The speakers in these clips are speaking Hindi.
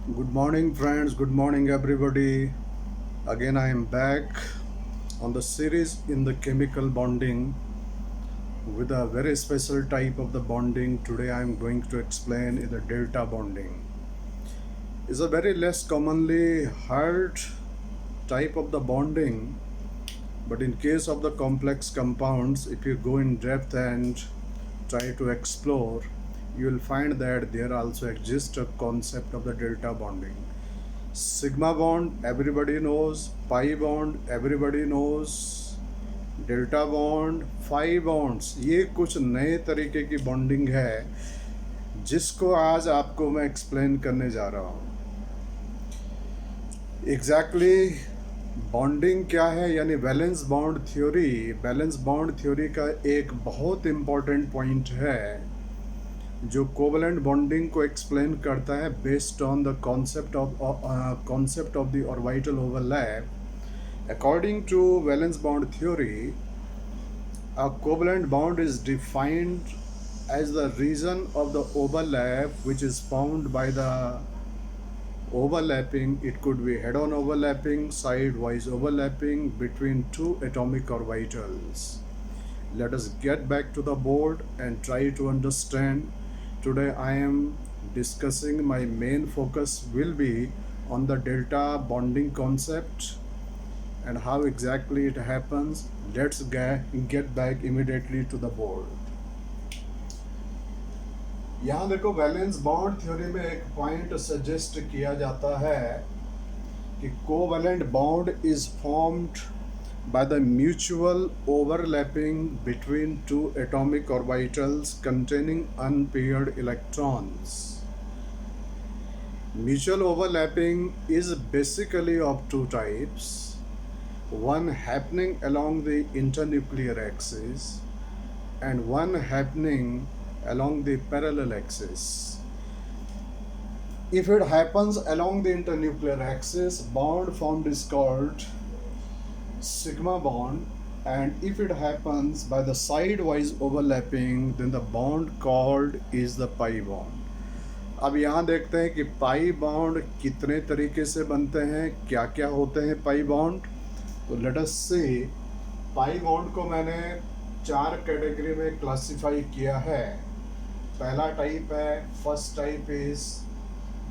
Good morning, friends. Good morning, everybody. Again, I am back on the series in the chemical bonding with a very special type of the bonding. Today, I am going to explain the delta bonding. It's a very less commonly heard type of the bonding, but in case of the complex compounds, if you go in depth and try to explore, you will find that there also exists a concept of the delta bonding. Sigma bond everybody knows, pi bond everybody knows, delta bond, five bonds, ये कुछ नए तरीके की बॉन्डिंग है जिसको आज आपको मैं एक्सप्लेन करने जा रहा हूँ। एग्जैक्टली बॉन्डिंग क्या है, यानी valence bond theory. Valence bond theory का एक बहुत इम्पॉर्टेंट पॉइंट है जो कोवलेंट बॉन्डिंग को एक्सप्लेन करता है based on the concept of the orbital overlap. According to valence bond theory, a covalent bond is defined as the region of the overlap which is found by the overlapping. It could be head-on overlapping, sidewise overlapping between two atomic orbitals. Let us get back to the board and try to understand. Today I am discussing, my main focus will be on the delta bonding concept and how exactly it happens. Let's get back immediately to the board. यहाँ देखो, वैलेंस बॉन्ड थ्योरी में एक पॉइंट सजेस्ट किया जाता है कि covalent bond is formed by the mutual overlapping between two atomic orbitals containing unpaired electrons. Mutual overlapping is basically of two types. One happening along the internuclear axis and one happening along the parallel axis. If it happens along the internuclear axis, bond formed is called sigma bond, and if it happens by the sidewise overlapping, then the bond called is the pi bond. अब यहाँ देखते हैं कि पाई बॉन्ड कितने तरीके से बनते हैं, क्या क्या होते हैं पाई बॉन्ड। तो लेट अस से पाई बॉन्ड को मैंने चार कैटेगरी में क्लासिफाई किया है। पहला टाइप है, first type is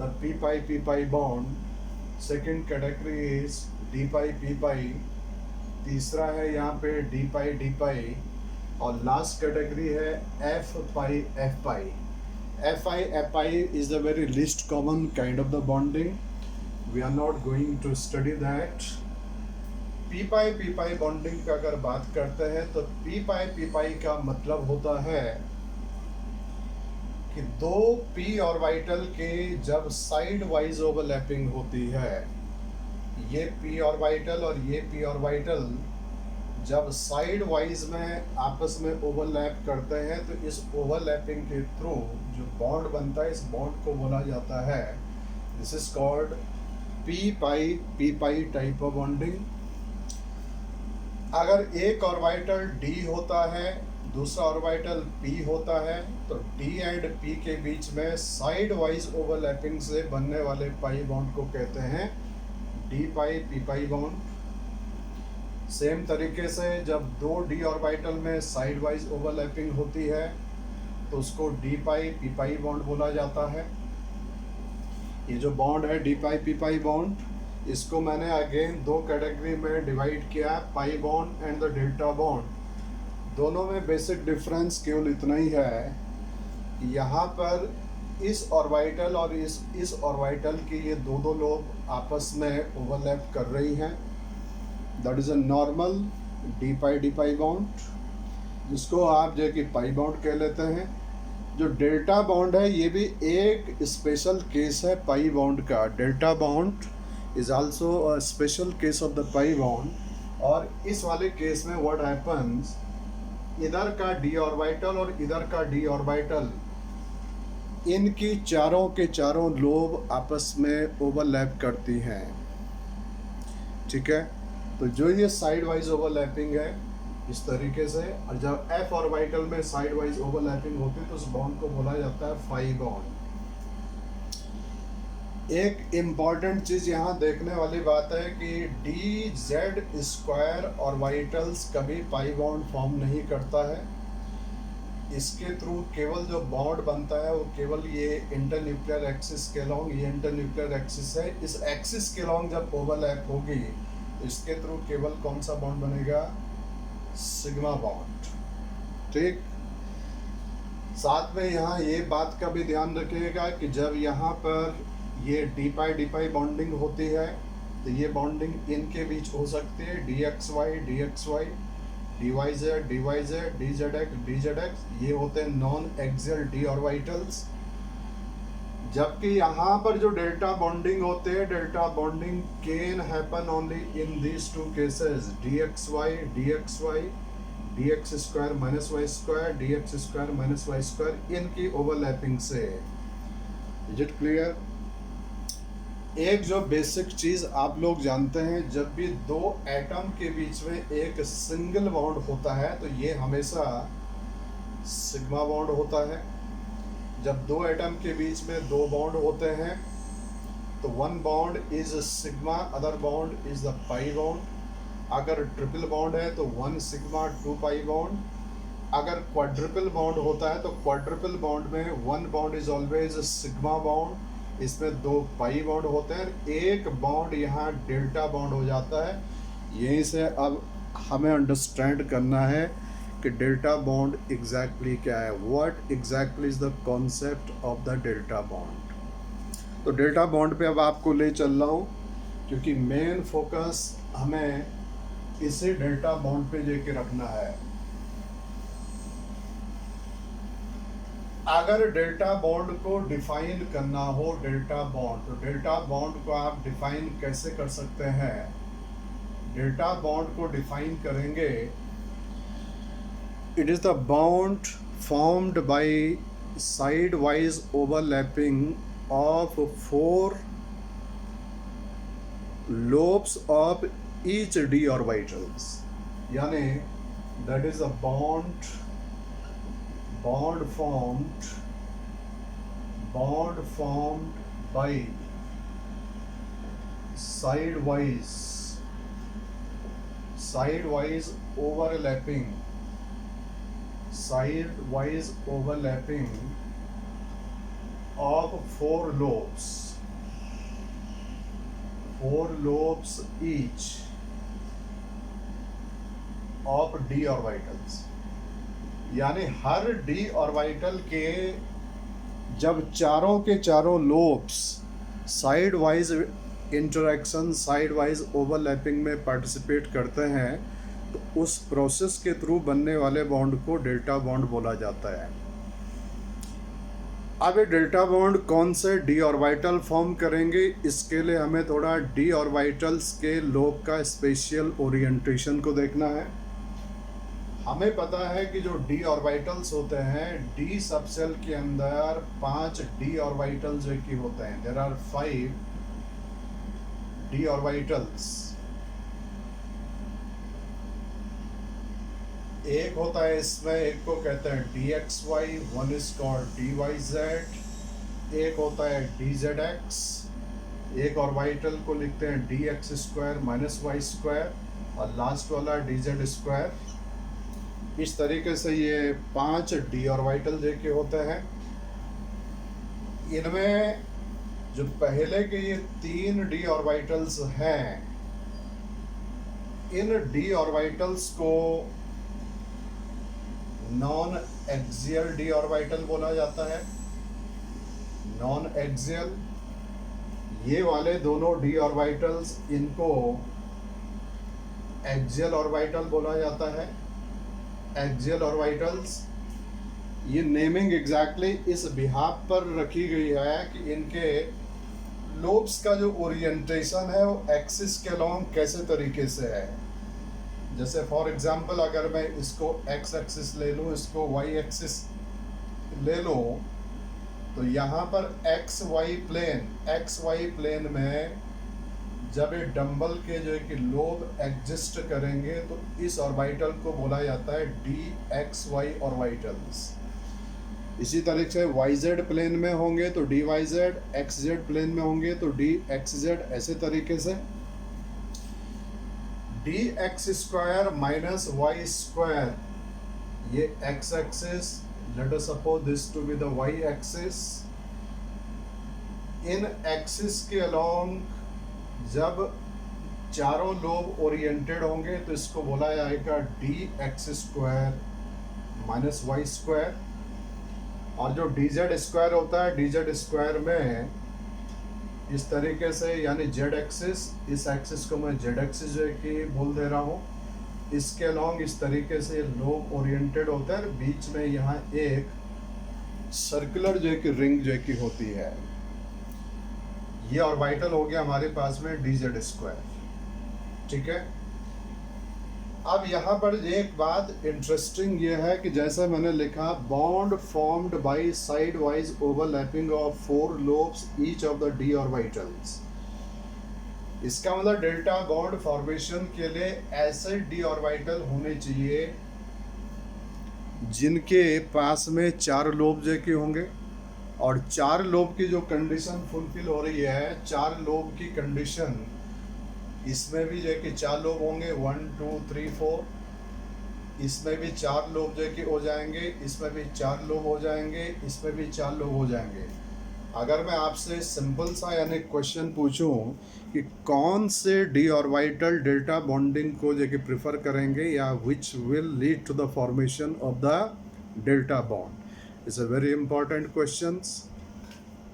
the P pi bond. Second category is D pi. तीसरा है यहाँ पे डी पाई। और लास्ट कैटेगरी है F pi. F pi is the very least common kind of the bonding. We are not going to study that. P pi bonding का अगर बात करते हैं तो पी पाई का मतलब होता है कि दो पी ऑर्बिटल के जब साइड वाइज ओवरलैपिंग होती है, ये पी ऑर्बिटल और ये पी ऑर्बिटल जब साइड वाइज में आपस में ओवरलैप करते हैं, तो इस ओवरलैपिंग के थ्रू जो बॉन्ड बनता है, इस बॉन्ड को बोला जाता है, this is called P pi type of bonding. अगर एक ऑर्बिटल डी होता है, दूसरा ऑर्बिटल पी होता है, तो डी एंड पी के बीच में साइड वाइज ओवरलैपिंग से बनने वाले पाई बॉन्ड को कहते हैं D P pi bond. Same तरीके से जब दो डी ऑर्बिटल में साइड वाइज ओवरलैपिंग होती है तो उसको डी पी पाई बॉन्ड बोला जाता है। ये जो बॉन्ड है डी पी पाई बॉन्ड, इसको मैंने अगेन दो कैटेगरी में डिवाइड किया, pi bond and the delta bond. दोनों में बेसिक डिफरेंस केवल इतना ही है, यहाँ पर इस ऑर्बिटल और इस ऑर्बिटल की ये दो लोग आपस में ओवरलैप कर रही हैं। That is a normal D pi bond, जिसको आप जो कि पाई बॉन्ड कह लेते हैं। जो डेल्टा बॉन्ड है, ये भी एक स्पेशल केस है पाई बॉन्ड का। Delta bond is also a special case of the pi bond। और इस वाले केस में what happens, इधर का d ऑर्बिटल और इधर का d ऑर्बिटल, इनकी चारों के चारों लोब आपस में ओवरलैप करती हैं। ठीक है, तो जो ये साइड वाइज ओवरलैपिंग है इस तरीके से, और जब f ऑर्बिटल में साइड वाइज ओवरलैपिंग होती है तो उस बॉन्ड को बोला जाता है फाई बॉन्ड। एक इम्पॉर्टेंट चीज़ यहाँ देखने वाली बात है कि डी जेड स्क्वायर ऑर्बिटल्स कभी पाई बॉन्ड फॉर्म नहीं करता है। इसके थ्रू केवल जो बॉन्ड बनता है वो केवल ये इंटरन्यूक्लियर एक्सिस के लॉन्ग, ये इंटरन्यूक्लियर एक्सिस है, इस एक्सिस के लॉन्ग जब ओवरलैप होगी तो इसके थ्रू केवल कौन सा बॉन्ड बनेगा? Sigma bond. ठीक। साथ में यहाँ ये बात का भी ध्यान रखिएगा कि जब यहाँ पर ये डी पाई बॉन्डिंग होती है तो ये बॉन्डिंग इनके बीच हो सकती है, d x y, d Y z, d Z x, ये होते हैं नॉन एक्सियल डी ऑर्बिटल्स। जबकि यहाँ पर जो डेल्टा बॉन्डिंग होते हैं, delta bonding can happen only in these two cases, d x y, d x square minus Y square, d x square minus Y square, इनकी ओवरलैपिंग से। Is it clear? एक जो बेसिक चीज़ आप लोग जानते हैं, जब भी दो एटम के बीच में एक सिंगल बॉन्ड होता है तो ये हमेशा सिग्मा बॉन्ड होता है। जब दो एटम के बीच में दो बॉन्ड होते हैं तो one bond is sigma, other bond is the pi bond. अगर ट्रिपल बॉन्ड है तो one sigma two pi bond. अगर क्वाड्रुपल बॉन्ड होता है तो क्वाड्रुपल बॉन्ड में one bond is always sigma bond, इसमें दो पाई बॉन्ड होते हैं, एक बॉन्ड यहाँ डेल्टा बॉन्ड हो जाता है। यहीं से अब हमें अंडरस्टैंड करना है कि डेल्टा बॉन्ड एग्जैक्टली क्या है, what exactly is the concept of the delta bond. तो डेल्टा बॉन्ड पे अब आपको ले चल रहा हूँ क्योंकि मेन फोकस हमें इसे डेल्टा बॉन्ड पे लेके रखना है। अगर डेल्टा बॉन्ड को डिफाइन करना हो, डेल्टा बॉन्ड, तो डेल्टा बॉन्ड को आप डिफाइन कैसे कर सकते हैं? डेल्टा बॉन्ड को डिफाइन करेंगे, it is the bond formed by side wise overlapping of four lobes of each d orbitals, यानी that is a bond formed by sidewise overlapping of four lobes each of d orbitals, यानी हर d ऑर्बिटल के जब चारों के चारों lobes side wise interaction, side wise overlapping में पार्टिसिपेट करते हैं तो उस प्रोसेस के थ्रू बनने वाले बॉन्ड को डेल्टा बॉन्ड बोला जाता है। अब ये डेल्टा बॉन्ड कौन से डी ऑर्बिटल फॉर्म करेंगे, इसके लिए हमें थोड़ा डी ऑर्बिटल्स के लोब का स्पेशियल ओरिएंटेशन को देखना है। हमें पता है कि जो डी ऑर्बिटल्स होते हैं, डी सबसेल के अंदर 5 डी ऑर्बिटल्स जो कि होते हैं, देयर आर 5 डी ऑर्बिटल्स। एक होता है इसमें, एक को कहते हैं d x y, one is called d Y z, एक होता है डी जेड एक्स, एक ऑर्बिटल को लिखते हैं d x square minus Y square, और लास्ट वाला डी जेड स्क्वायर। इस तरीके से ये 5 डी ऑर्बिटल जो कि होते हैं। इनमें जो पहले के ये 3 डी ऑर्बिटल्स हैं, इन डी ऑर्बिटल्स को नॉन एक्सियल डी ऑर्बिटल बोला जाता है। नॉन एक्सियल, ये वाले दोनों डी ऑर्बिटल्स, इनको एक्सियल ऑर्बिटल बोला जाता है। एक्सियल ऑर्बिटल्स, ये नेमिंग एग्जैक्टली इस बिहाफ पर रखी गई है कि इनके लोब्स का जो ओरिएंटेशन है वो एक्सिस के लॉन्ग कैसे तरीके से है। जैसे फॉर एग्जांपल अगर मैं इसको एक्स एक्सिस ले लूँ, इसको वाई एक्सिस ले लूँ, तो यहाँ पर एक्स वाई प्लेन में जब ये डंबल के जो है कि लोब एग्जिस्ट करेंगे तो इस ऑर्बिटल को बोला जाता है डी एक्स वाई ऑर्बिटल्स। इसी तरीके से वाई जेड प्लेन में होंगे तो D Y Z, X Z plane में होंगे तो डी एक्स जेड, ऐसे तरीके से D x square minus Y square, ये X axis, let us suppose this to be the Y axis, इन एक्सिस के अलोंग जब चारों लोब ओरिएंटेड होंगे तो इसको बोला जाएगा D x square minus Y square. और जो डी जेड स्क्वायर होता है, डी जेड स्क्वायर में इस तरीके से, यानी जेड एक्सिस, इस एक्सिस को मैं जेड एक्सिस जो है कि बोल दे रहा हूँ, इसके अलोंग इस तरीके से लोब ओरिएंटेड होता है, बीच में यहाँ एक सर्कुलर जो है कि रिंग जो है कि होती है। ये ऑर्बिटल हो गया हमारे पास में डी जेड स्क्वायर, ठीक है। अब यहाँ पर एक बात इंटरेस्टिंग ये है कि जैसा मैंने लिखा, bond formed by side wise overlapping of 4 lobes each of the D orbitals. इसका मतलब डेल्टा बॉन्ड फॉर्मेशन के लिए ऐसे डी ऑर्बिटल होने चाहिए जिनके पास में 4 लोब जो कि होंगे, और 4 लोब की जो कंडीशन फुलफिल हो रही है, 4 लोब की कंडीशन, इसमें भी जो है कि 4 लोब होंगे, 1 2 3 4, इसमें भी 4 लोब जो है कि हो जाएंगे, इसमें भी 4 लोब हो जाएंगे, इसमें भी 4 लोब हो जाएंगे। अगर मैं आपसे सिंपल सा यानी क्वेश्चन पूछूं कि कौन से डी ऑर्बिटल डेल्टा बॉन्डिंग को जो कि प्रिफर करेंगे या which will lead to the formation of the delta bond, it's a very important questions.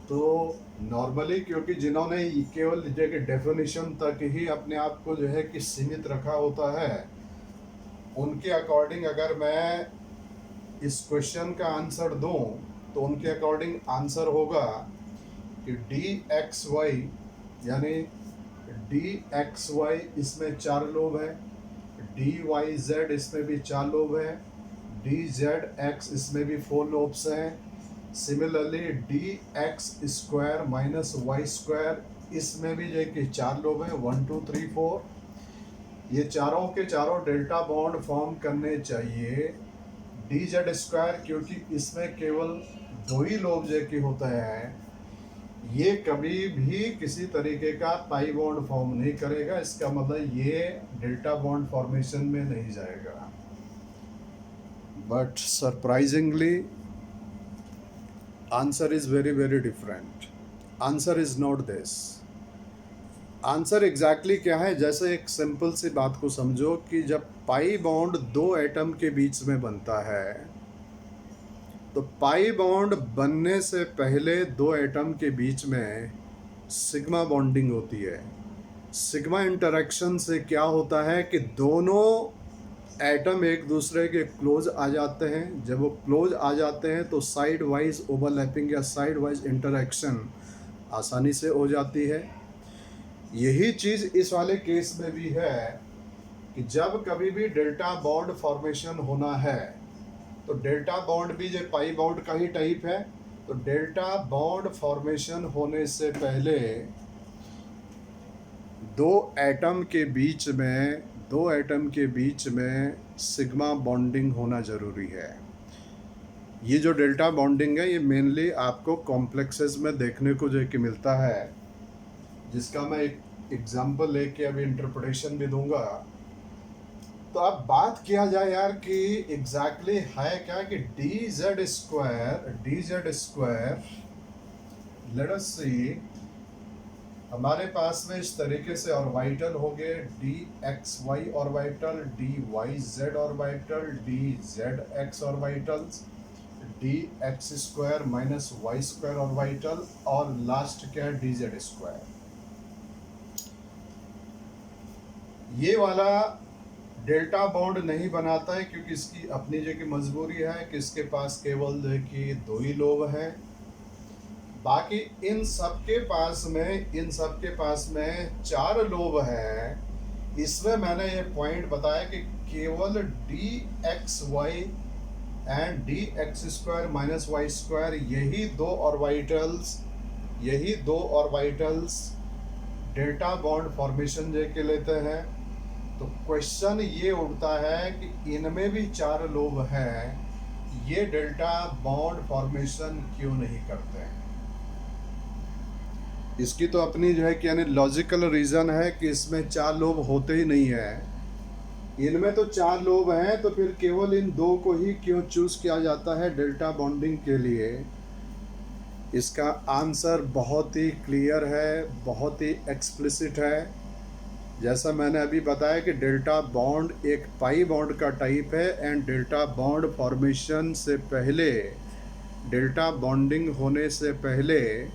तो नॉर्मली क्योंकि जिन्होंने केवल जो कि डेफिनेशन तक ही अपने आप को जो है कि सीमित रखा होता है, उनके अकॉर्डिंग अगर मैं इस क्वेश्चन का आंसर दूं तो उनके अकॉर्डिंग आंसर होगा कि डी एक्स वाई, यानी डी एक्स वाई इसमें 4 लोब है, डी वाई जेड इसमें भी 4 लोब है, डी जेड एक्स इसमें भी 4 लोब्स हैं। Similarly d x square minus Y square, इसमें भी जो कि 4 लोब है, 1 2 3 4। ये चारों के चारों डेल्टा बॉन्ड फॉर्म करने चाहिए। डी जेड स्क्वायर क्योंकि इसमें केवल 2 ही लोब जो कि होता है, ये कभी भी किसी तरीके का पाई बॉन्ड फॉर्म नहीं करेगा, इसका मतलब ये डेल्टा बॉन्ड फॉर्मेशन में नहीं जाएगा। But surprisingly answer is very very different. Answer is not this. Answer exactly क्या है, जैसे एक सिंपल सी बात को समझो कि जब पाई बॉन्ड 2 एटम के बीच में बनता है, तो पाई बॉन्ड बनने से पहले 2 एटम के बीच में सिग्मा बॉन्डिंग होती है। सिग्मा इंटरेक्शन से क्या होता है कि दोनों एटम एक दूसरे के क्लोज आ जाते हैं। जब वो क्लोज आ जाते हैं तो साइड वाइज ओवरलैपिंग या साइड वाइज इंटरेक्शन आसानी से हो जाती है। यही चीज़ इस वाले केस में भी है कि जब कभी भी डेल्टा बॉन्ड फॉर्मेशन होना है तो डेल्टा बॉन्ड भी जो पाई बॉन्ड का ही टाइप है, तो डेल्टा बॉन्ड फॉर्मेशन होने से पहले 2 एटम के बीच में सिग्मा बॉन्डिंग होना ज़रूरी है। ये जो डेल्टा बॉन्डिंग है ये मेनली आपको कॉम्प्लेक्सेस में देखने को जो कि मिलता है, जिसका मैं एक एग्जांपल लेके अभी इंटरप्रिटेशन भी दूंगा। तो अब बात किया जाए यार कि एग्जैक्टली है क्या कि D Z square let us see, हमारे पास में इस तरीके से ऑर्बिटल हो गए, D x Y orbital, D Y Z orbital, D Z X orbitals, D x square minus Y square orbital, और लास्ट क्या है डी जेड स्क्वायर। ये वाला डेल्टा बॉन्ड नहीं बनाता है क्योंकि इसकी अपनी जो कि मजबूरी है कि इसके पास केवल जो कि 2 ही लोब हैं। बाकी इन सब के पास में 4 लोब हैं। इसमें मैंने ये पॉइंट बताया कि केवल d x y and d x square minus Y square, यही दो ऑर्बिटल्स डेल्टा बॉन्ड फॉर्मेशन जो के लेते हैं। तो क्वेश्चन ये उठता है कि इनमें भी 4 लोब हैं, ये डेल्टा बॉन्ड फॉर्मेशन क्यों नहीं करते हैं? इसकी तो अपनी जो है कि यानी लॉजिकल रीज़न है कि इसमें 4 लोब होते ही नहीं है। इनमें तो 4 लोब हैं, तो फिर केवल इन 2 को ही क्यों चूज़ किया जाता है डेल्टा बॉन्डिंग के लिए? इसका आंसर बहुत ही क्लियर है, बहुत ही एक्सप्लिसिट है। जैसा मैंने अभी बताया कि डेल्टा बॉन्ड एक पाई बॉन्ड का टाइप है, एंड डेल्टा बॉन्ड फॉर्मेशन से पहले, डेल्टा बॉन्डिंग होने से पहले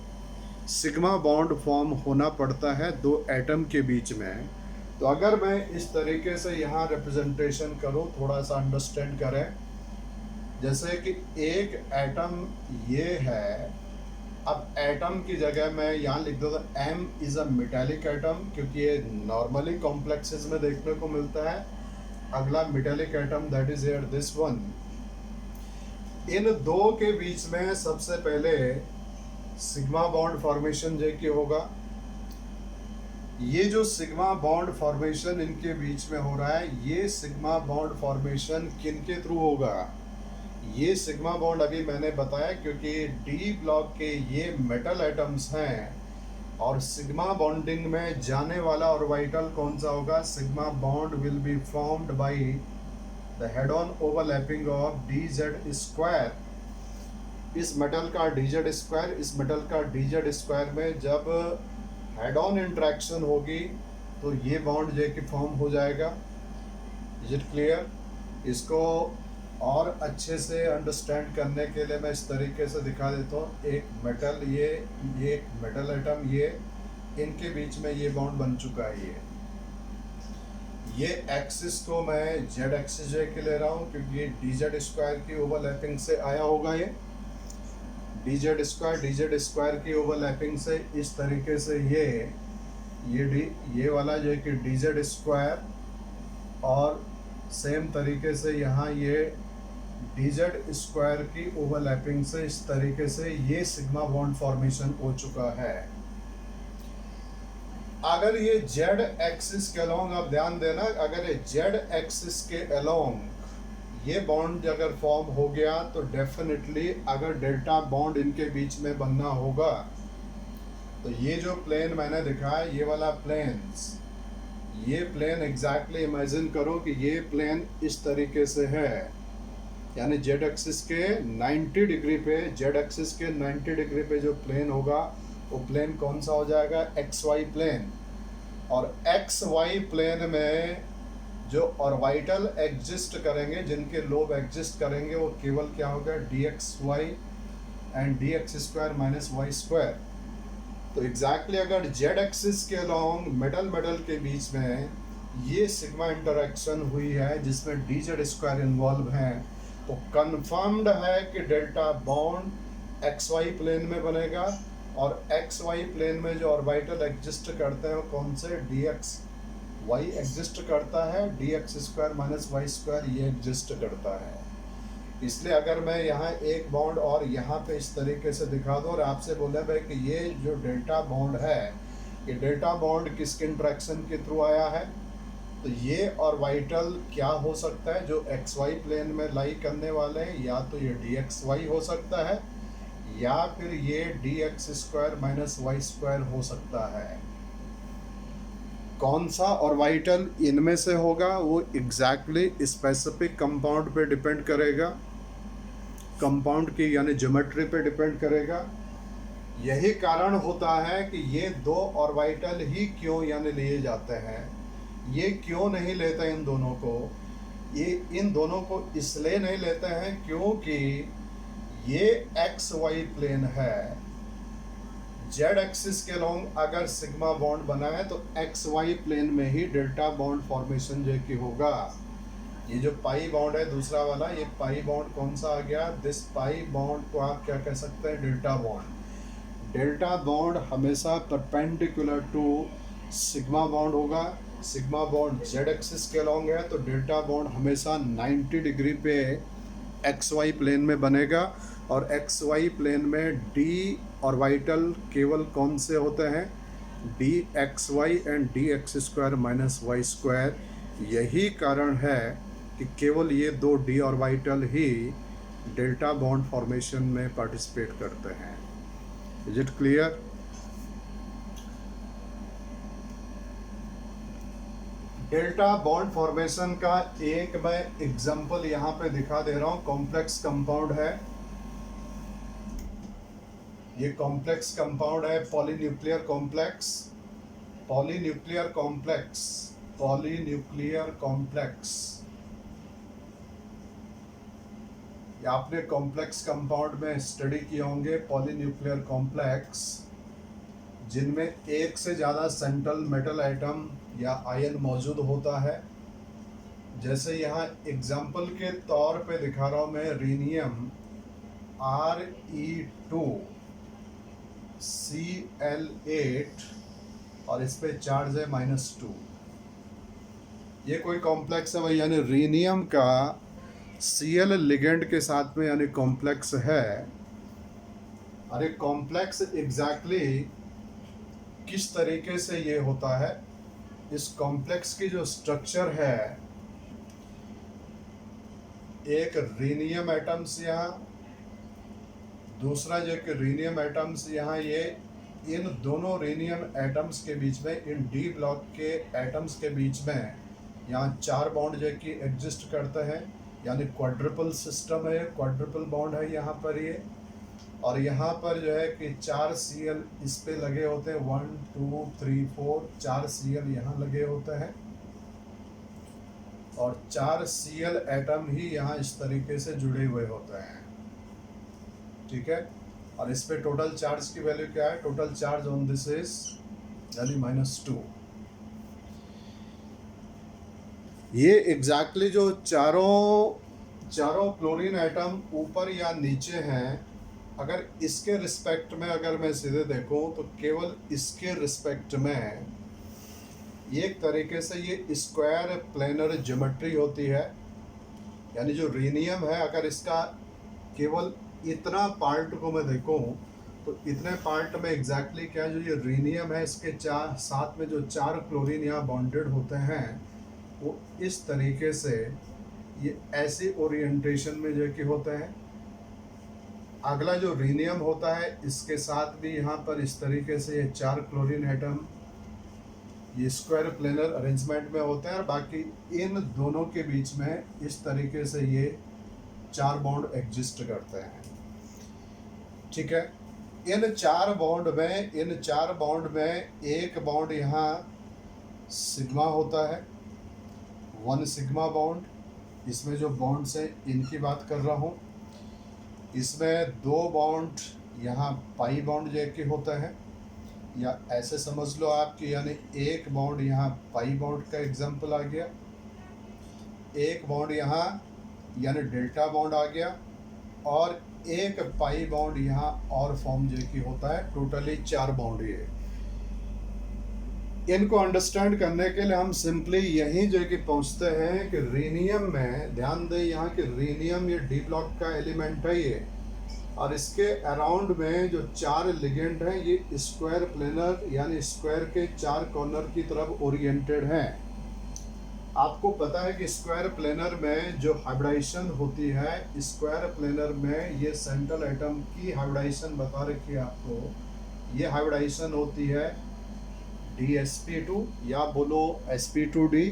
सिग्मा बॉन्ड फॉर्म होना पड़ता है 2 एटम के बीच में। तो अगर मैं इस तरीके से यहाँ रिप्रेजेंटेशन करूँ, थोड़ा सा अंडरस्टैंड करें। जैसे कि एक एटम ये है, अब एटम की जगह मैं यहाँ लिख दो M is a metallic atom, क्योंकि ये नॉर्मली कॉम्प्लेक्सेस में देखने को मिलता है। अगला metallic atom that is here this one. इन 2 के बीच में सबसे पहले सिग्मा बॉन्ड फॉर्मेशन जो कि होगा। ये जो सिग्मा बॉन्ड फॉर्मेशन इनके बीच में हो रहा है, ये सिग्मा बॉन्ड फॉर्मेशन किन के थ्रू होगा? ये सिग्मा बॉन्ड अभी मैंने बताया, क्योंकि डी ब्लॉक के ये मेटल एटम्स हैं, और सिग्मा बॉन्डिंग में जाने वाला ऑर्बिटल कौन सा होगा? Sigma bond will be formed by the head on overlapping of dz square. इस मेटल का dz स्क्वायर, इस मेटल का dz स्क्वायर में जब हेड ऑन इंट्रैक्शन होगी तो ये बॉन्ड जो कि फॉर्म हो जाएगा। Is it clear? इसको और अच्छे से अंडरस्टैंड करने के लिए मैं इस तरीके से दिखा देता हूँ। एक मेटल, ये एक मेटल एटम, ये इनके बीच में ये बॉन्ड बन चुका है। ये एक्सिस को मैं जेड एक्सिस जो के ले रहा हूँ, क्योंकि ये dz स्क्वायर की ओवरलैपिंग से आया होगा। ये dz स्क्वायर की ओवरलैपिंग से इस तरीके से ये वाला जो है कि dz स्क्वायर, और सेम तरीके से यहाँ ये dz स्क्वायर की ओवरलैपिंग से इस तरीके से ये सिग्मा बॉन्ड फॉर्मेशन हो चुका है। अगर ये जेड एक्सिस के अलोंग, आप ध्यान देना, अगर ये जेड एक्सिस के अलोंग ये बॉन्ड अगर फॉर्म हो गया तो डेफिनेटली अगर डेल्टा बॉन्ड इनके बीच में बनना होगा, तो ये जो प्लेन मैंने दिखाया, ये वाला प्लेन्स, ये प्लेन एग्जैक्टली इमेजिन करो कि ये प्लेन इस तरीके से है, यानी जेड एक्सिस के 90 डिग्री पे, जेड एक्सिस के 90 डिग्री पे जो प्लेन होगा वो प्लेन कौन सा हो जाएगा? X Y plane. और एक्स वाई प्लेन में जो ऑर्बिटल एग्जिस्ट करेंगे, जिनके लोब एग्जिस्ट करेंगे, वो केवल क्या होगा? D x y and d x square minus Y square. तो एग्जैक्टली अगर जेड एक्सिस के अलोंग मेटल के बीच में ये सिग्मा इंटरेक्शन हुई है जिसमें डी जेड स्क्वायर इन्वॉल्व है, तो कंफर्म्ड है कि delta bond x Y plane में बनेगा। और एक्स वाई प्लेन में जो ऑर्बिटल एग्जिस्ट करते हैं वो कौन से? डी एक्स वाई एग्जिस्ट करता है, d x square minus Y square ये एग्जिस्ट करता है। इसलिए अगर मैं यहाँ एक बॉन्ड और यहाँ पे इस तरीके से दिखा दूँ और आपसे बोले भाई कि ये जो डेल्टा बॉन्ड है, ये डेल्टा बॉन्ड किसके इंट्रैक्शन के थ्रू आया है, तो ये ऑर्बिटल क्या हो सकता है? जो एक्स वाई प्लेन में लाई करने वाले हैं, या तो ये डी एक्स वाई हो सकता है, या फिर ये d x square minus Y square हो सकता है। कौन सा ऑर्बिटल इनमें से होगा वो एग्जैक्टली स्पेसिफिक कंपाउंड पे डिपेंड करेगा, कंपाउंड की यानी ज्योमेट्री पे डिपेंड करेगा। यही कारण होता है कि ये 2 ऑर्बिटल ही क्यों यानी लिए जाते हैं। ये क्यों नहीं लेते इन दोनों को? ये इन दोनों को इसलिए नहीं लेते हैं क्योंकि ये एक्स वाई प्लेन है, जेड एक्सिस के लॉन्ग अगर सिग्मा बॉन्ड बना है तो एक्स वाई प्लेन में ही डेल्टा बॉन्ड फॉर्मेशन जो कि होगा। ये जो पाई बॉन्ड है दूसरा वाला, ये पाई बॉन्ड कौन सा आ गया? दिस पाई बॉन्ड को आप क्या कह सकते हैं? Delta bond. डेल्टा बॉन्ड हमेशा परपेंडिकुलर टू सिग्मा बॉन्ड होगा। सिग्मा बॉन्ड जेड एक्सिस के लॉन्ग है तो डेल्टा बॉन्ड हमेशा 90 डिग्री पे एक्स वाई प्लेन में बनेगा। और एक्स वाई प्लेन में डी ऑर्बिटल केवल कौन से होते हैं? D x y and d x square minus Y square. यही कारण है कि केवल ये 2 डी ऑर्बिटल ही डेल्टा बॉन्ड फॉर्मेशन में पार्टिसिपेट करते हैं। Is it clear? Delta bond formation का एक मैं एग्जांपल यहाँ पे दिखा दे रहा हूँ। कॉम्प्लेक्स कंपाउंड है, ये कॉम्प्लेक्स कंपाउंड है, polynuclear complex, polynuclear complex, polynuclear complex. आपने कॉम्प्लेक्स कंपाउंड में स्टडी किए होंगे पॉलीन्यूक्लियर कॉम्प्लेक्स, जिनमें एक से ज़्यादा सेंट्रल मेटल एटम या आयन मौजूद होता है। जैसे यहाँ एग्जाम्पल के तौर पे दिखा रहा हूँ मैं, रीनियम Re2 Cl8 और इस पे चार्ज है -2। ये कोई कॉम्प्लेक्स है भाई, यानी रीनियम का Cl लिगेंड के साथ में यानी कॉम्प्लेक्स है। अरे कॉम्प्लेक्स एग्जैक्टली किस तरीके से ये होता है, इस कॉम्प्लेक्स की जो स्ट्रक्चर है, एक रीनियम एटम्स यहाँ, दूसरा जो कि रीनियम एटम्स यहाँ, ये इन दोनों रीनियम एटम्स के बीच में, इन डी ब्लॉक के एटम्स के बीच में यहाँ 4 बॉन्ड जो कि एग्जिस्ट करते हैं, यानी क्वाड्रुपल सिस्टम है, क्वाड्रुपल बॉन्ड है यहाँ पर ये। और यहाँ पर जो है कि 4 Cl इस पे लगे होते हैं, 1 2 3 4 4 Cl यहाँ लगे होते हैं और 4 Cl एटम ही यहाँ इस तरीके से जुड़े हुए होते हैं। ठीक है, और इस पे टोटल चार्ज की वैल्यू क्या है? Total charge on this is यानी -2। ये एग्जैक्टली जो चारों क्लोरीन एटम ऊपर या नीचे हैं, अगर इसके रिस्पेक्ट में अगर मैं सीधे देखूं तो केवल इसके रिस्पेक्ट में एक तरीके से ये स्क्वायर प्लेनर ज्योमेट्री होती है। यानी जो रीनियम है, अगर इसका केवल इतना पार्ट को मैं देखूं तो इतने पार्ट में एग्जैक्टली क्या, जो ये रीनियम है इसके साथ में जो 4 क्लोरीन यहाँ बॉन्डेड होते हैं, वो इस तरीके से ये ऐसी ओरिएंटेशन में जो कि होते हैं। अगला जो रीनियम होता है, इसके साथ भी यहाँ पर इस तरीके से ये 4 क्लोरीन एटम ये स्क्वायर प्लेनर अरेंजमेंट में होते हैं, और बाकी इन दोनों के बीच में इस तरीके से ये 4 बॉन्ड एग्जिस्ट करते हैं। ठीक है, इन 4 बॉन्ड में एक बॉन्ड यहाँ सिग्मा होता है, 1 सिग्मा बॉन्ड। इसमें जो बॉन्ड्स हैं इनकी बात कर रहा हूँ। इसमें 2 बॉन्ड यहाँ पाई बॉन्ड जैसे होता है, या ऐसे समझ लो आप कि यानी एक बॉन्ड यहाँ पाई बॉन्ड का एग्जांपल आ गया, एक बॉन्ड यहाँ यानी डेल्टा बॉन्ड आ गया, और एक पाई बॉन्ड यहाँ और फॉर्म जो कि होता है। टोटली 4 बॉन्ड ये। इनको अंडरस्टैंड करने के लिए हम सिंपली यही जो कि पहुँचते हैं कि रीनियम में ध्यान दें, यहाँ कि रीनियम ये डी ब्लॉक का एलिमेंट है ये, और इसके अराउंड में जो 4 लिगेंड हैं ये स्क्वायर प्लेनर यानी स्क्वायर के 4 कॉर्नर की तरफ ओरिएंटेड हैं। आपको पता है कि स्क्वायर प्लेनर में जो हाइब्रिडाइजेशन होती है, स्क्वायर प्लेनर में ये सेंट्रल एटम की हाइब्रिडाइजेशन बता रखी है आपको। ये हाइब्रिडाइजेशन होती है DsP2 या बोलो sp2d।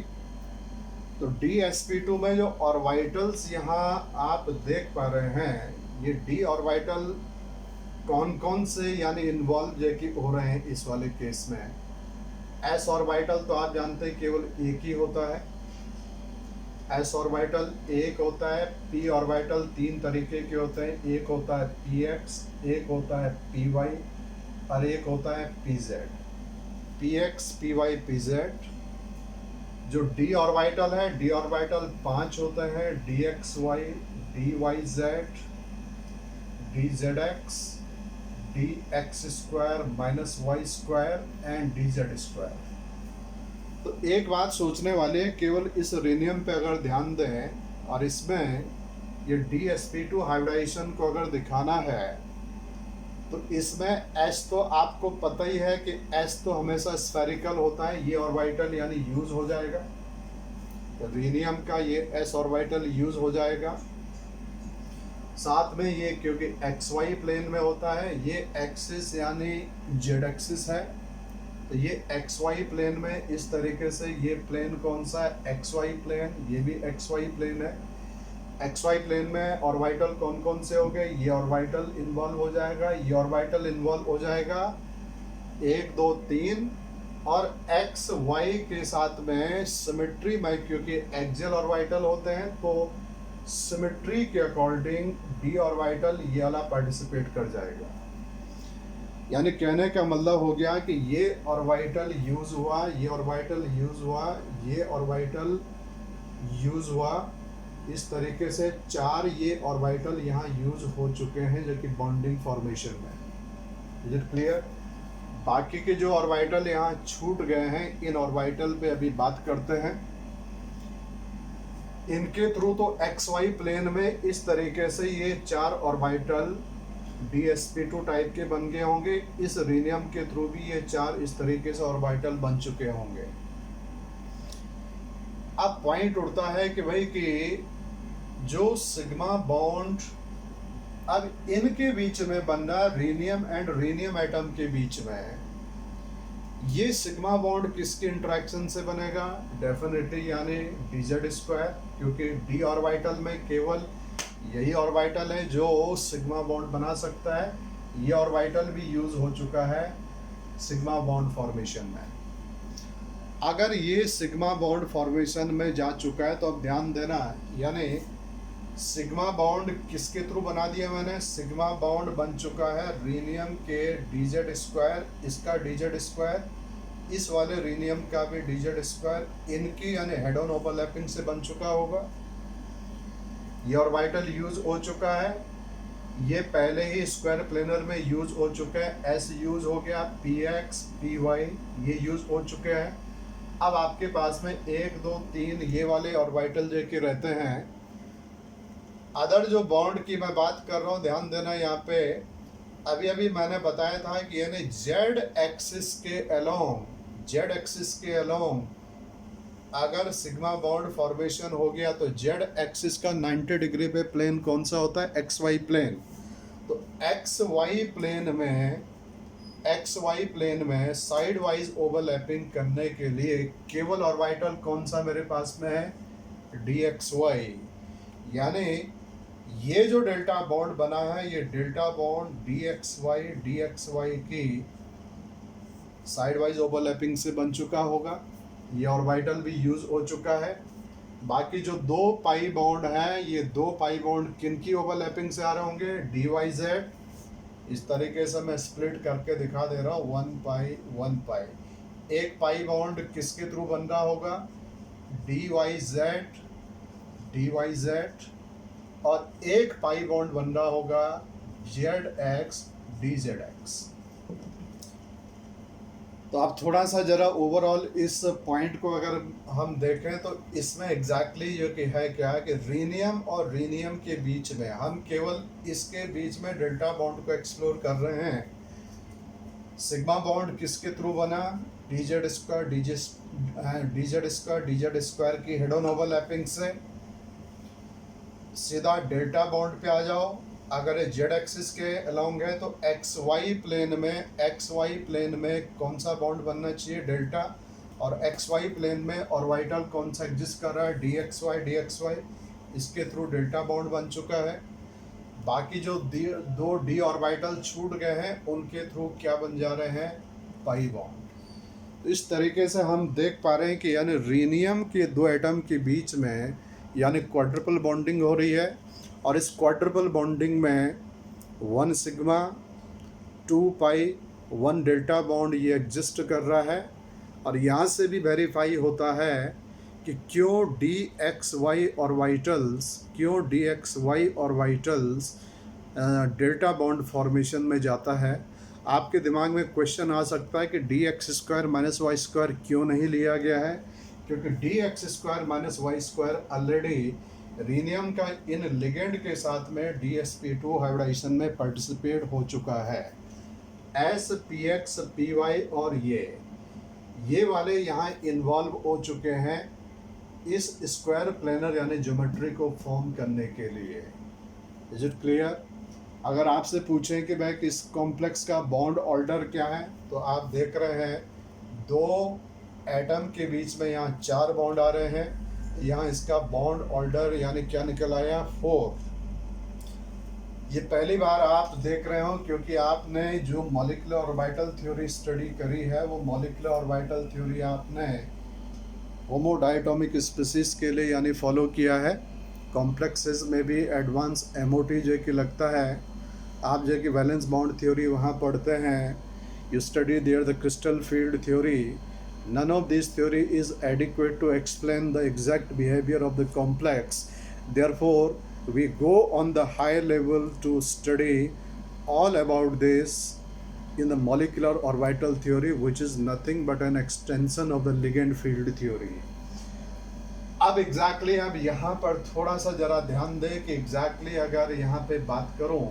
तो DsP2 में जो ऑर्बिटल्स यहाँ आप देख पा रहे हैं, ये d ऑर्बिटल कौन कौन से यानी इन्वॉल्व जो कि हो रहे हैं इस वाले केस में। s ऑर्बिटल तो आप जानते हैं केवल एक ही होता है, s ऑर्बिटल एक होता है। p ऑर्बिटल 3 तरीके के होते हैं, एक होता है px, एक होता है py और एक होता है pz। px, py, pz। जो d ऑर्बिटल है, d ऑर्बिटल 5 होते हैं, dxy, dyz, dzx, dx square minus Y square and dz square. तो एक बात सोचने वाले, केवल इस रीनियम पे अगर ध्यान दें और इसमें ये DsP2 हाइब्रिडाइजेशन को अगर दिखाना है, तो इसमें S तो आपको पता ही है कि S तो हमेशा स्फेरिकल होता है, ये ऑर्बिटल यानी यूज हो जाएगा। तो रीनियम का ये S ऑर्बिटल यूज हो जाएगा। साथ में ये क्योंकि एक्स वाई प्लेन में होता है, ये एक्सिस यानी जेड एक्सिस है, तो ये एक्स वाई प्लेन में इस तरीके से ये प्लेन कौन सा है, एक्स वाई प्लेन, ये भी एक्स वाई प्लेन है। एक्स वाई प्लेन में ऑर्बिटल कौन कौन से हो गए, ये ऑर्बिटल इन्वॉल्व हो जाएगा, ये ऑर्बिटल इन्वॉल्व हो जाएगा, 1 2 3, और एक्स वाई के साथ में सिमेट्री में क्योंकि एक्सियल ऑर्बिटल होते हैं तो सिमेट्री के अकॉर्डिंग डी ऑर्बिटल ये वाला पार्टिसिपेट कर जाएगा। यानी कहने का मतलब हो गया कि ये ऑर्बिटल यूज हुआ, ये ऑर्बिटल यूज हुआ, ये ऑर्बिटल यूज हुआ, इस तरीके से 4 ये ऑर्बिटल यहाँ यूज हो चुके हैं जो कि बॉन्डिंग फॉर्मेशन में। Is it clear? बाकी के जो ऑर्बिटल यहाँ छूट गए हैं, इन ऑर्बिटल पे अभी बात करते हैं। इनके थ्रू तो एक्स वाई प्लेन में इस तरीके से ये 4 ऑर्बिटल dsp2 टाइप के बन गए होंगे। इस रीनियम के थ्रू भी ये 4 इस तरीके से ऑर्बिटल बन चुके होंगे। अब पॉइंट उठता है कि भाई कि जो सिग्मा बॉन्ड अब इनके बीच में बन रहा रीनियम एंड रीनियम एटम के बीच में, ये सिग्मा बॉन्ड किसके इंटरेक्शन से बनेगा? डेफिनेटली यानी dz², क्योंकि d ऑर्बिटल में केवल यही ऑर्बिटल है जो सिग्मा बॉन्ड बना सकता है। ये ऑर्बिटल भी यूज हो चुका है सिग्मा बॉन्ड फॉर्मेशन में। अगर ये सिग्मा बॉन्ड फॉर्मेशन में जा चुका है तो अब ध्यान देना, यानी सिग्मा बॉन्ड किसके थ्रू बना दिया मैंने? सिग्मा बॉन्ड बन चुका है रीनियम के dz², इसका dz², इस वाले रीनियम का भी dz², इनकी यानी हेड ऑन ओवरलैपिंग से बन चुका होगा। ये ऑर्बिटल यूज हो चुका है, ये पहले ही स्क्वायर प्लेनर में यूज हो चुके हैं, s यूज हो गया, px py ये यूज हो चुके हैं। अब आपके पास में 1 2 3 ये वाले ऑर्बिटल जो कि रहते हैं। अदर जो बॉन्ड की मैं बात कर रहा हूँ, ध्यान देना यहाँ पे, अभी अभी मैंने बताया था कि यानी जेड एक्सिस के अलोंग अगर सिग्मा बॉन्ड फॉर्मेशन हो गया तो जेड एक्सिस का 90 डिग्री पे प्लेन कौन सा होता है? X Y plane. तो एक्स वाई प्लेन में साइड वाइज ओवरलैपिंग करने के लिए केवल ऑर्बिटल कौन सा मेरे पास में है? dxy। यानी ये जो डेल्टा बॉन्ड बना है, ये डेल्टा बॉन्ड dxy की साइड वाइज ओवरलैपिंग से बन चुका होगा। ये ऑर्बिटल भी यूज हो चुका है। बाकी जो 2 पाई बॉन्ड हैं, ये 2 पाई बॉन्ड किन की ओवरलैपिंग से आ रहे होंगे? dyz। इस तरीके से मैं स्प्लिट करके दिखा दे रहा हूँ, 1 पाई 1 पाई। एक पाई बॉन्ड किसके थ्रू बन रहा होगा? dyz, और एक पाई बॉन्ड बन रहा होगा zx dzx। तो आप थोड़ा सा जरा ओवरऑल इस पॉइंट को अगर हम देखें तो इसमें एग्जैक्टली ये कि है क्या है कि रीनियम और रीनियम के बीच में हम केवल इसके बीच में डेल्टा बॉन्ड को एक्सप्लोर कर रहे हैं। सिग्मा बॉन्ड किसके थ्रू बना? dz² की हेड ऑन ओवरलैपिंग से। सीधा डेल्टा बॉन्ड पे आ जाओ। अगर ये जेड एक्सिस के अलोंग है तो एक्स वाई प्लेन में कौन सा बॉन्ड बनना चाहिए? डेल्टा। और एक्स वाई प्लेन में ऑर्बिटल कौन सा एग्जिस्ट कर रहा है? dxy। इसके थ्रू डेल्टा बॉन्ड बन चुका है। बाकी जो 2 डी ऑर्बिटल छूट गए हैं उनके थ्रू क्या बन जा रहे हैं? Pi bond. तो इस तरीके से हम देख पा रहे हैं कि यानी रीनियम के 2 एटम के बीच में यानी क्वाड्रुपल बॉन्डिंग हो रही है, और इस क्वाड्रुपल बॉन्डिंग में 1 सिग्मा 2 पाई 1 डेल्टा बॉन्ड ये एग्जिस्ट कर रहा है। और यहाँ से भी वेरीफाई होता है कि क्यों dxy orbitals delta bond formation में जाता है। आपके दिमाग में क्वेश्चन आ सकता है कि dx² - y² क्यों नहीं लिया गया है? क्योंकि dx² - y² ऑलरेडी रीनियम का इन लिगेंड के साथ में dsp2 हाइब्रिडाइजेशन में पार्टिसिपेट हो चुका है। s px py और ये वाले यहाँ इन्वॉल्व हो चुके हैं इस स्क्वायर प्लेनर यानी ज्योमेट्री को फॉर्म करने के लिए। Is it clear? अगर आपसे पूछें कि भाई किस कॉम्प्लेक्स का बॉन्ड ऑर्डर क्या है, तो आप देख रहे हैं दो एटम के बीच में यहाँ 4 बॉन्ड आ रहे हैं। यहाँ इसका बॉन्ड ऑर्डर यानी क्या निकल आया, 4। ये पहली बार आप देख रहे हो क्योंकि आपने जो मॉलिक्यूलर ऑर्बिटल थ्योरी स्टडी करी है वो मॉलिक्यूलर ऑर्बिटल थ्योरी आपने होमो डायटोमिक स्पीसीज के लिए यानी फॉलो किया है। कॉम्प्लेक्सेस में भी एडवांस एमओटी जो कि लगता है, आप जो कि वैलेंस बॉन्ड थ्योरी वहाँ पढ़ते हैं, you study there the crystal field theory. None of this theory is adequate to explain the exact behaviour of the complex. Therefore we go on the higher level to study all about this in the molecular orbital theory, which is nothing but an extension of the ligand field theory. अब एग्जैक्टली अब यहाँ पर थोड़ा सा जरा ध्यान दें कि एग्जैक्टली अगर यहाँ पे बात करूँ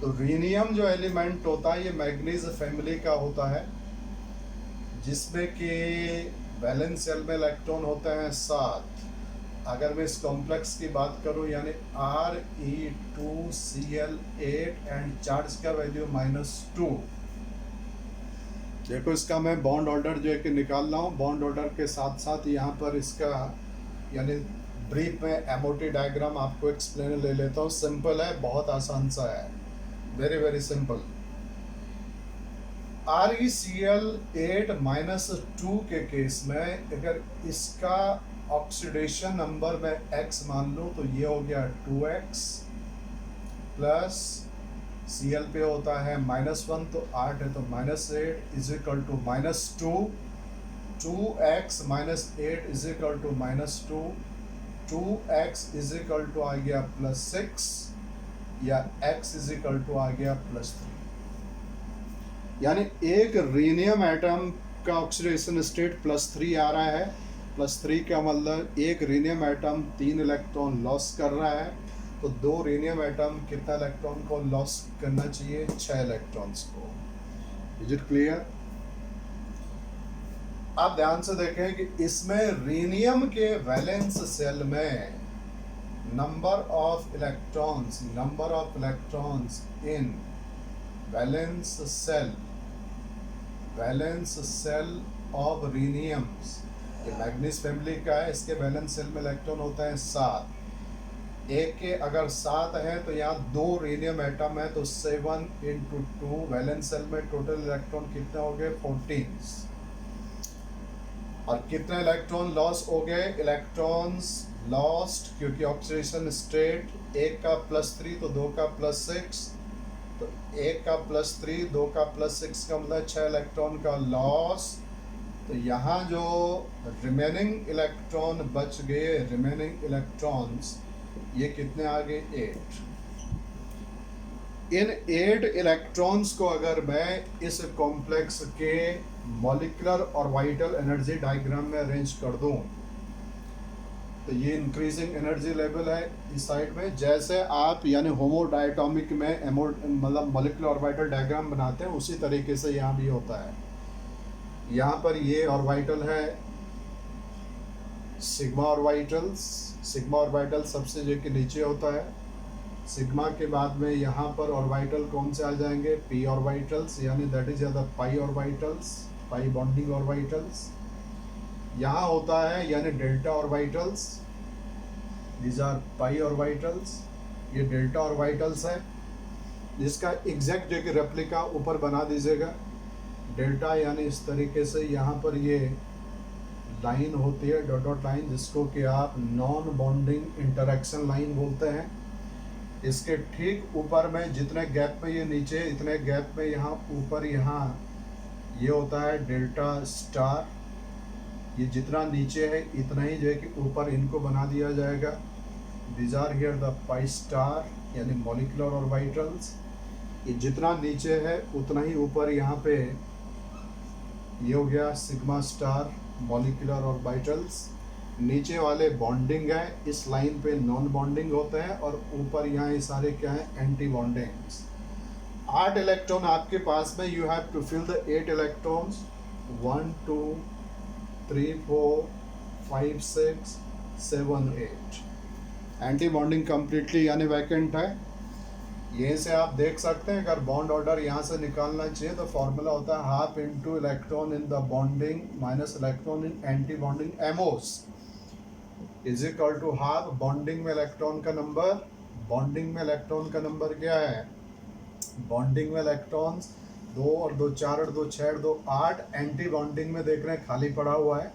तो रीनियम जो एलिमेंट होता है ये मैग्नीज फैमिली का होता है, जिसमें कि वैलेंस शेल में इलेक्ट्रॉन होते हैं 7। अगर मैं इस कॉम्प्लेक्स की बात करूं यानी Re2Cl8 एंड चार्ज का वैल्यू -2। देखो इसका मैं बॉन्ड ऑर्डर जो है कि निकाल रहा हूँ। बॉन्ड ऑर्डर के साथ साथ यहाँ पर इसका यानी ब्रीफ में एमओटी डायग्राम आपको एक्सप्लेन ले लेता हूँ। सिंपल है, बहुत आसान सा है, वेरी वेरी सिंपल। ReCl8-2 के केस में अगर इसका ऑक्सीडेशन नंबर में x मान लो तो ये हो गया 2x प्लस Cl पे होता है -1 तो 8 है तो -8 is equal to -2। 2x -8 is equal to -2। 2x is equal to आ गया +6 या x इज इक्वल टू आ गया +3। यानी एक रीनियम एटम का ऑक्सीडेशन स्टेट +3 आ रहा है। +3 का मतलब एक रीनियम एटम 3 इलेक्ट्रॉन लॉस कर रहा है, तो 2 रीनियम एटम कितना इलेक्ट्रॉन को लॉस करना चाहिए, 6 इलेक्ट्रॉन्स को। Is it clear? आप ध्यान से देखें कि इसमें रीनियम के वैलेंस सेल में number of electrons in valence shell of rheniums, ये मैग्नीज फैमिली का है, इसके वैलेंस सेल में इलेक्ट्रॉन होता है 7। एक के अगर 7 है तो यहाँ 2 रीनियम एटम है तो 7 × 2 वैलेंस सेल में टोटल इलेक्ट्रॉन कितने हो गए, 14। और कितने इलेक्ट्रॉन लॉस हो गए, इलेक्ट्रॉन्स लॉस्ट क्योंकि ऑक्सीडेशन स्टेट एक का +3 तो 2 का +6, तो एक का +3 2 का +6 का मतलब 6 इलेक्ट्रॉन का लॉस। तो यहाँ जो रिमेनिंग इलेक्ट्रॉन बच गए, रिमेनिंग इलेक्ट्रॉन्स ये कितने आ गए, 8। इन 8 इलेक्ट्रॉन्स को अगर मैं इस कॉम्प्लेक्स के मॉलिक्यूलर ऑर्बिटल एनर्जी डायग्राम में अरेंज कर दूं तो ये इंक्रीजिंग एनर्जी लेवल है इस साइड में। जैसे आप यानी होमो डायटोमिक में मतलब मॉलिक्यूलर ऑर्बिटल डायग्राम बनाते हैं उसी तरीके से यहाँ भी होता है। यहाँ पर ये ऑर्बिटल है सिग्मा ऑर्बिटल्स। सिग्मा ऑर्बिटल सबसे जो कि नीचे होता है। सिग्मा के बाद में यहाँ पर ऑर्बिटल कौन से आ जाएंगे, पी ऑर्बिटल्स, यानी that is the pi orbitals, pi bonding orbitals. यहाँ होता है यानी delta orbitals, these are pi orbitals, ये डेल्टा ऑर्बिटल्स है जिसका एग्जैक्ट जो कि रेप्लिका ऊपर बना दीजिएगा। डेल्टा यानी इस तरीके से यहाँ पर ये लाइन होती है, डॉट डॉट लाइन, जिसको कि आप नॉन बॉन्डिंग इंटरेक्शन लाइन बोलते हैं। इसके ठीक ऊपर में जितने गैप में ये नीचे, इतने गैप में यहाँ ऊपर यहाँ ये होता है डेल्टा स्टार। ये जितना नीचे है इतना ही जो है कि ऊपर इनको बना दिया जाएगा। These are here the pi star यानी मॉलिक्यूलर ऑर्बिटल्स। ये जितना नीचे है उतना ही ऊपर यहाँ पे ये हो गया सिग्मा स्टार मॉलिक्यूलर ऑर्बिटल्स। नीचे वाले बॉन्डिंग है, इस लाइन पे नॉन बॉन्डिंग होते हैं, और ऊपर यहाँ ये सारे क्या है, एंटी बॉन्डिंग्स। 8 इलेक्ट्रॉन आपके पास में, you have to fill the 8 electrons, 1 2 3 4 5 6 7 8। Anti bonding completely यानी वैकेंट है। यहीं से आप देख सकते हैं अगर बॉन्ड ऑर्डर यहाँ से निकालना चाहिए तो फॉर्मूला होता है half into electron in the bonding minus electron in anti bonding MOs is equal to half bonding में इलेक्ट्रॉन का नंबर। बॉन्डिंग में इलेक्ट्रॉन का नंबर क्या है? बॉन्डिंग में इलेक्ट्रॉन्स 2 और 2 4 और 2 6 और 2 8। एंटी बॉन्डिंग में देख रहे हैं खाली पड़ा हुआ है,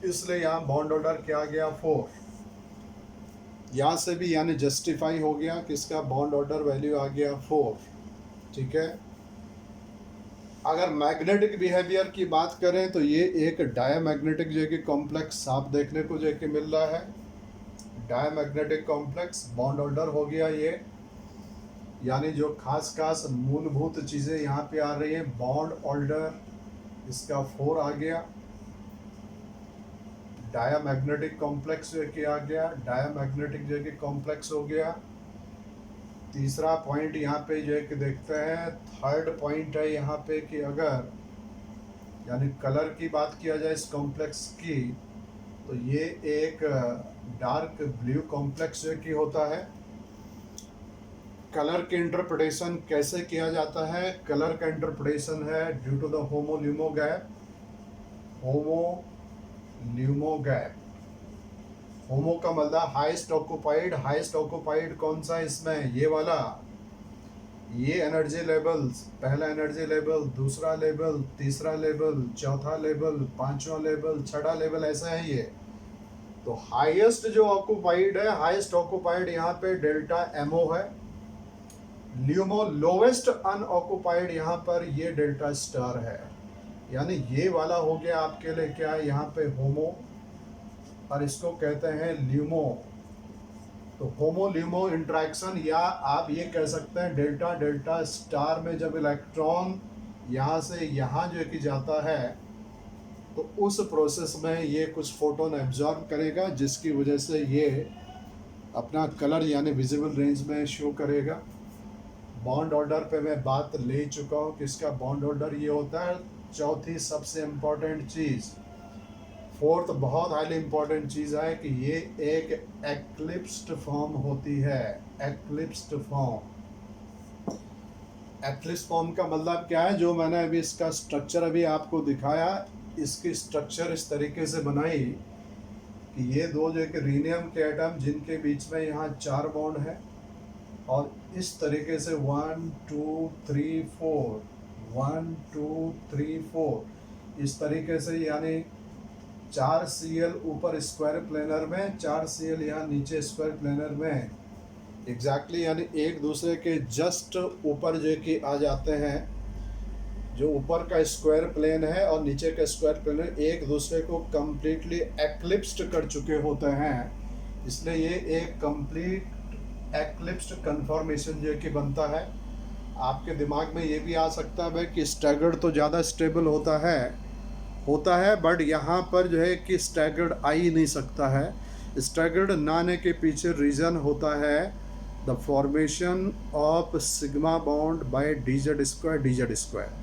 इसलिए यहाँ बॉन्ड ऑर्डर क्या आ गया 4। यहाँ से भी यानी जस्टिफाई हो गया कि इसका बॉन्ड ऑर्डर वैल्यू आ गया 4। ठीक है। अगर मैग्नेटिक बिहेवियर की बात करें तो ये एक डायमैग्नेटिक जो कि कॉम्प्लेक्स आप देखने को जो कि मिल रहा है, डायमैग्नेटिक कॉम्प्लेक्स बॉन्ड ऑर्डर हो गया ये। यानी जो खास मूलभूत चीज़ें यहाँ पे आ रही हैं, बॉन्ड ऑर्डर इसका 4 आ गया, डायमैग्नेटिक कॉम्प्लेक्स जो कि आ गया, डायमैग्नेटिक जो कि कॉम्प्लेक्स हो गया। तीसरा पॉइंट यहाँ पे जो है कि देखते हैं, थर्ड पॉइंट है यहाँ पे कि अगर यानी कलर की बात किया जाए इस कॉम्प्लेक्स की तो ये एक डार्क ब्लू कॉम्प्लेक्स जो कि होता है। कलर के इंटरप्रिटेशन कैसे किया जाता है? कलर का इंटरप्रिटेशन है due to the HOMO LUMO gap. HOMO LUMO gap, HOMO का मतलब हाईएस्ट ऑक्युपाइड। हाईएस्ट ऑक्युपाइड कौन सा इसमें? ये वाला। ये एनर्जी लेवल्स, पहला एनर्जी लेवल, दूसरा लेवल, तीसरा लेवल, चौथा लेवल, पांचवा लेवल, छठा लेवल, ऐसा है ये। तो हाईएस्ट जो ऑक्युपाइड है, हाईएस्ट ऑक्युपाइड यहाँ पे डेल्टा एमओ है। ल्यूमो लोवेस्ट अनऑक्युपाइड यहाँ पर ये डेल्टा स्टार है। यानी ये वाला हो गया आपके लिए क्या है यहाँ पे होमो, और इसको कहते हैं ल्यूमो। तो होमो ल्यूमो इंट्रैक्शन, या आप ये कह सकते हैं डेल्टा डेल्टा स्टार में जब इलेक्ट्रॉन यहाँ से यहाँ जो कि जाता है तो उस प्रोसेस में ये कुछ फोटोन एब्जॉर्ब करेगा, जिसकी वजह से ये अपना कलर यानी विजिबल रेंज में शो करेगा। बॉन्ड ऑर्डर पे मैं बात ले चुका हूँ कि इसका बॉन्ड ऑर्डर ये होता है। चौथी सबसे इम्पोर्टेंट चीज़, फोर्थ बहुत हाईली इम्पोर्टेंट चीज़ है कि ये एक एक्लिप्स्ड फॉर्म होती है। एक्लिप्स्ड फॉर्म, एक्लिप्स्ड फॉर्म का मतलब क्या है? जो मैंने अभी इसका स्ट्रक्चर अभी आपको दिखाया, इसकी स्ट्रक्चर इस तरीके से बनाई कि ये दो जो कि रीनियम के एटम जिनके बीच में यहाँ 4 बॉन्ड है, और इस तरीके से 1 2 3 4 1 2 3 4 इस तरीके से, यानी 4 Cl ऊपर स्क्वायर प्लेनर में, 4 Cl यहाँ नीचे स्क्वायर प्लेनर में एग्जैक्टली, यानी एक दूसरे के जस्ट ऊपर जो कि आ जाते हैं। जो ऊपर का स्क्वायर प्लेन है और नीचे का स्क्वायर प्लेन एक दूसरे को कम्प्लीटली एक्लिप्स्ड कर चुके होते हैं, इसलिए ये एक कंप्लीट एक्लिप्स्ड कन्फॉर्मेशन जो कि बनता है। आपके दिमाग में ये भी आ सकता है कि स्टैगर्ड तो ज़्यादा स्टेबल होता है, बट यहाँ पर जो है कि स्टैगर्ड आ ही नहीं सकता है। स्टैगर्ड ना आने के पीछे रीज़न होता है the formation of sigma bond by dz square.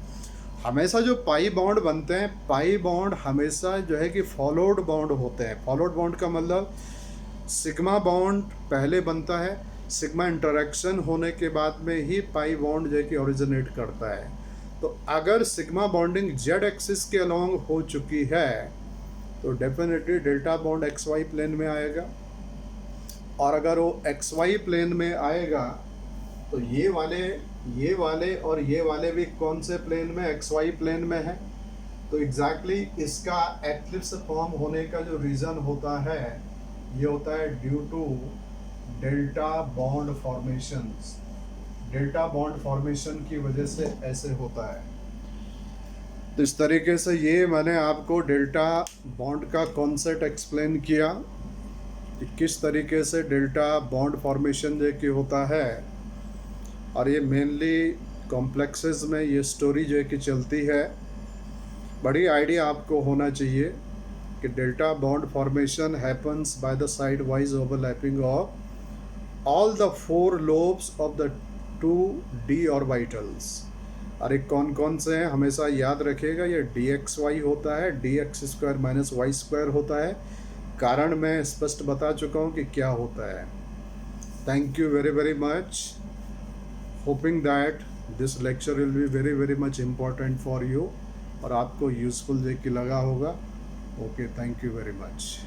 हमेशा जो पाई बॉन्ड बनते हैं, पाई बॉन्ड हमेशा जो है कि फॉलोड बॉन्ड होते हैं। फॉलोड बॉन्ड का मतलब सिग्मा बॉन्ड पहले बनता है, सिग्मा इंटरेक्शन होने के बाद में ही पाई बॉन्ड जो है कि ओरिजिनेट करता है। तो अगर सिग्मा बॉन्डिंग जेड एक्सिस के अलोंग हो चुकी है तो definitely delta bond x Y plane में आएगा, और अगर वो एक्स वाई प्लेन में आएगा तो ये वाले और ये वाले भी कौन से प्लेन में? एक्स वाई प्लेन में है। तो एग्जैक्टली इसका एक्लिप्स फॉर्म होने का जो रीज़न होता है ये होता है due to delta bond formations. Delta bond formation की वजह से ऐसे होता है। तो इस तरीके से ये मैंने आपको डेल्टा बॉन्ड का कॉन्सेप्ट एक्सप्लेन किया कि किस तरीके से डेल्टा बॉन्ड फॉर्मेशन जो कि होता है, और ये मेनली कॉम्प्लेक्सेस में ये स्टोरी जो है कि चलती है। बड़ी आइडिया आपको होना चाहिए कि delta bond formation happens by the side wise overlapping of all the 4 lobes of the 2d orbitals. अरे कौन कौन से हैं हमेशा याद रखिएगा, ये dxy होता है, dx square minus Y square होता है, कारण मैं स्पष्ट बता चुका हूँ कि क्या होता है। Thank you very very much, hoping that this lecture will be very very much important for you और आपको यूज़फुल देख के लगा होगा। Okay, thank you very much.